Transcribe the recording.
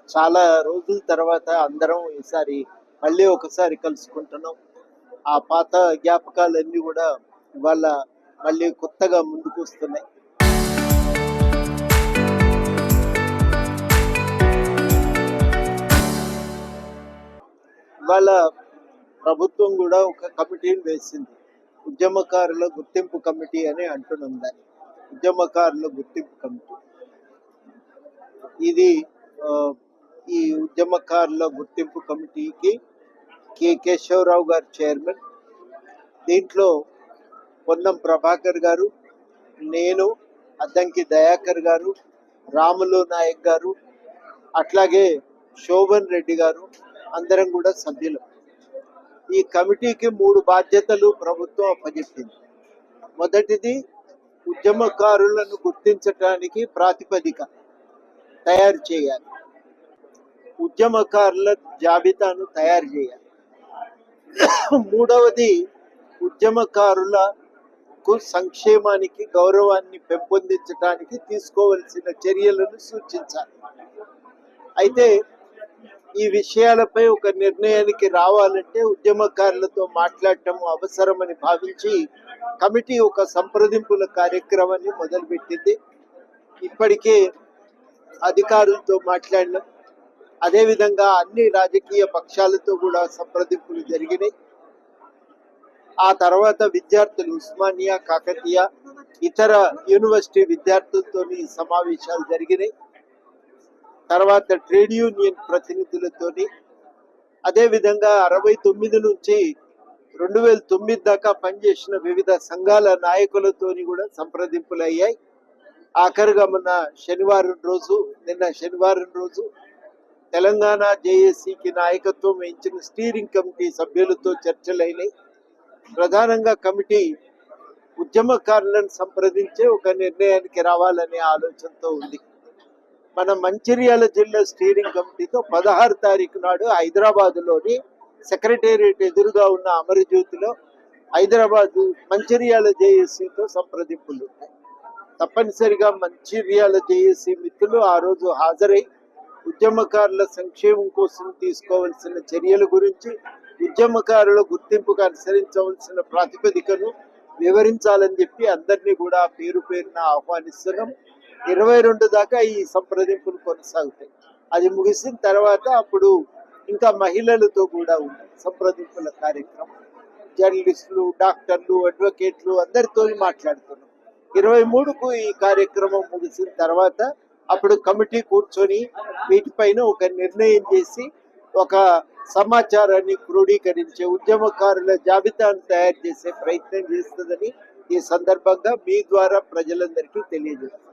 చాలా రోజుల తర్వాత అందరం ఈసారి మళ్ళీ ఒకసారి కలుసుకుంటున్నాం. ఆ పాత జ్ఞాపకాలన్నీ కూడా ఇవాళ మళ్ళీ కొత్తగా ముందుకు వస్తున్నాయి. ఇవాళ ప్రభుత్వం కూడా ఒక కమిటీని వేసింది. ఉద్యమకారుల గుర్తింపు కమిటీ అని అంటున్నాం దాన్ని. ఉద్యమకారుల గుర్తింపు కమిటీ ఇది ఆ, ఈ ఉద్యమకారుల గుర్తింపు కమిటీకి కేశవరావు గారు చైర్మన్. దీంట్లో పొన్నం ప్రభాకర్ గారు, నేను, అద్దంకి దయాకర్ గారు, రాములు నాయక్ గారు, అట్లాగే శోభన్ రెడ్డి గారు అందరం కూడా సభ్యులు. ఈ కమిటీకి 3 బాధ్యతలు ప్రభుత్వం అప్పచెప్పింది. మొదటిది ఉద్యమకారులను గుర్తించడానికి ప్రాతిపదిక తయారు చేయాలి, ఉద్యమకారుల జాబితాను తయారు చేయాలి. మూడవది ఉద్యమకారులకు సంక్షేమానికి గౌరవాన్ని పెంపొందించడానికి తీసుకోవలసిన చర్యలను సూచించాలి. అయితే ఈ విషయాలపై ఒక నిర్ణయానికి రావాలంటే ఉద్యమకారులతో మాట్లాడటం అవసరమని భావించి కమిటీ ఒక సంప్రదింపుల కార్యక్రమాన్ని మొదలుపెట్టింది. ఇప్పటికే అధికారులతో మాట్లాడినాం. అదేవిధంగా అన్ని రాజకీయ పక్షాలతో కూడా సంప్రదింపులు జరిగినాయి. ఆ తర్వాత విద్యార్థులు, ఉస్మానియా, కాకతీయ, ఇతర యూనివర్సిటీ విద్యార్థులతో సమావేశాలు జరిగినాయి. తర్వాత ట్రేడ్ యూనియన్ ప్రతినిధులతోని, అదేవిధంగా 69 నుంచి 2009 దాకా పనిచేసిన వివిధ సంఘాల నాయకులతోని కూడా సంప్రదింపులు అయ్యాయి. ఆఖరిగా నిన్న శనివారం రోజు తెలంగాణ జేఏసీకి నాయకత్వం వహించిన స్టీరింగ్ కమిటీ సభ్యులతో చర్చలైనాయి. ప్రధానంగా కమిటీ ఉద్యమకారులను సంప్రదించే ఒక నిర్ణయానికి రావాలనే ఆలోచనతో ఉంది. మన మంచిర్యాల జిల్లా స్టీరింగ్ కమిటీతో 16 తారీఖు నాడు హైదరాబాదులోని సెక్రటేరియట్ ఎదురుగా ఉన్న అమరజ్యోతిలో మంచిర్యాల జేఏసీతో సంప్రదింపులు ఉన్నాయి. తప్పనిసరిగా మంచిర్యాల జేఏసీ మిత్రులు ఆ రోజు హాజరై ఉద్యమకారుల సంక్షేమం కోసం తీసుకోవాల్సిన చర్యల గురించి, ఉద్యమకారుల గుర్తింపుకు అనుసరించవలసిన ప్రాతిపదికను వివరించాలని చెప్పి అందరినీ కూడా పేరు పేరున ఆహ్వానిస్తున్నాం. 22 దాకా ఈ సంప్రదింపులు కొనసాగుతాయి. అది ముగిసిన తర్వాత అప్పుడు ఇంకా మహిళలతో కూడా ఉంది సంప్రదింపుల కార్యక్రమం. జర్నలిస్టులు, డాక్టర్లు, అడ్వకేట్లు అందరితో మాట్లాడుతున్నాం. 23కు ఈ కార్యక్రమం ముగిసిన తర్వాత అప్పుడు కమిటీ కూర్చొని వీటిపైన ఒక నిర్ణయం చేసి ఒక సమాచారాన్ని క్రోడీకరించే ఉద్యమకారుల జాబితాను తయారు చేసే ప్రయత్నం చేస్తుందని ఈ సందర్భంగా మీ ద్వారా ప్రజలందరికీ తెలియజేస్తుంది.